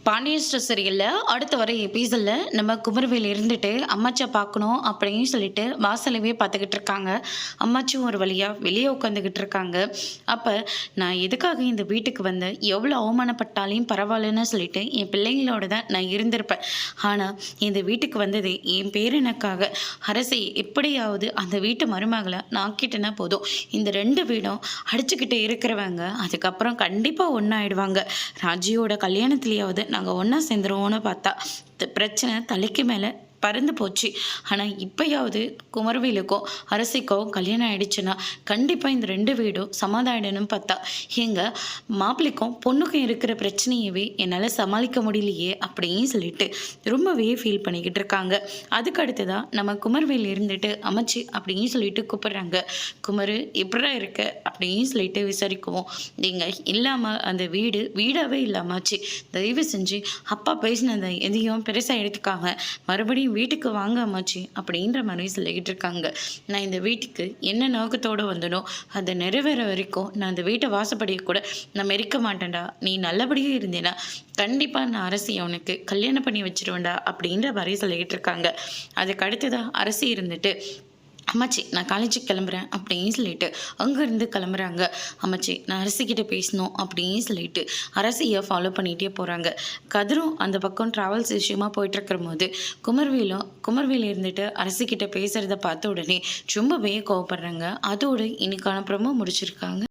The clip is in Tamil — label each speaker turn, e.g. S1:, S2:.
S1: பாண்டியன் ஸ்டோர் சீரியல்ல அடுத்த வர எபிசோட்ல நம்ம குமரவேல் இருந்துட்டு அம்மாச்சியை பார்க்கணும் அப்படின்னு சொல்லிட்டு வாசலவே பார்த்துக்கிட்டு இருக்காங்க. அம்மாச்சியும் ஒரு வழியா வெளியே உட்காந்துக்கிட்டு இருக்காங்க. அப்போ நான் எதுக்காக இந்த வீட்டுக்கு வந்தேன், எவ்வளோ அவமானப்பட்டாலையும் பரவாயில்லன்னு சொல்லிட்டு என் பிள்ளைங்களோட தான் நான் இருந்திருப்பேன். ஆனால் இந்த வீட்டுக்கு வந்ததே என் பேரனுக்காக. அரசை எப்படியாவது அந்த வீட்டு மருமகளை நாக்கிட்டேன்னா போதும், இந்த ரெண்டு வீடும் அடிச்சுக்கிட்டு இருக்கிறவங்க அதுக்கப்புறம் கண்டிப்பாக ஒன்றாயிடுவாங்க. ராஜியோட கல்யாணத்துலேயாவது நாங்கள் ஒன்றா சேர்ந்துருவோன்னு பார்த்தா பிரச்சனை தலைக்கு மேலே பறந்து போச்சு. ஆனால் இப்போயாவது குமரவேலுக்கும் அரசிக்கும் கல்யாணம் ஆயிடுச்சுன்னா கண்டிப்பாக இந்த ரெண்டு வீடும் சமாதானம்னு பார்த்தா எங்கள் மாப்பிள்ளைக்கும் பொண்ணுக்கும் இருக்கிற பிரச்சனையவே என்னால் சமாளிக்க முடியலையே அப்படின்னு சொல்லிட்டு ரொம்பவே ஃபீல் பண்ணிக்கிட்டு இருக்காங்க. அதுக்கு அடுத்து தான் நம்ம குமரவேல் இருந்துட்டு அமைச்சு அப்படின்னு சொல்லிட்டு கூப்பிட்றாங்க. குமரு எப்படா இருக்க அப்படின்னு சொல்லிட்டு விசாரிக்குவோம். நீங்கள் இல்லாமல் அந்த வீடாகவே இல்லாமாச்சு. தயவு செஞ்சு அப்பா பேசினதை எதையும் பெருசாக எடுத்துக்காங்க, மறுபடியும் வீட்டுக்கு வாங்க அம்மாச்சி அப்படின்ற மாதிரி சொல்லிக்கிட்டு இருக்காங்க. நான் இந்த வீட்டுக்கு என்ன நோக்கத்தோடு வந்தனோ அதை நிறைவேற வரைக்கும் நான் அந்த வீட்டை வாசப்படியை கூட நான் மெரிக்க மாட்டேன்டா. நீ நல்லபடியாக இருந்தேன்னா கண்டிப்பாக நான் அரசி அவனுக்கு கல்யாணம் பண்ணி வச்சிருவேன்டா அப்படின்ற மாதிரி சொல்லிக்கிட்டு இருக்காங்க. அதுக்கு அடுத்ததான் அரசி இருந்துட்டு அம்மாச்சி நான் காலேஜுக்கு கிளம்புறேன் அப்படின்னு சொல்லிட்டு அங்கேருந்து கிளம்புறாங்க. அம்மாச்சி நான் அரசிக்கிட்ட பேசணும் அப்படின்னு சொல்லிட்டு அரசியை ஃபாலோ பண்ணிகிட்டே போகிறாங்க. கதிரும் அந்த பக்கம் ட்ராவல்ஸ் விஷயமா போயிட்டுருக்கிற போது குமரவேல் இருந்துட்டு அரசிக்கிட்ட பேசுகிறத பார்த்த உடனே ரொம்பவே கோவப்படுறாங்க. அதோடு இன்னைக்கான ப்ரோமோ முடிச்சிருக்காங்க.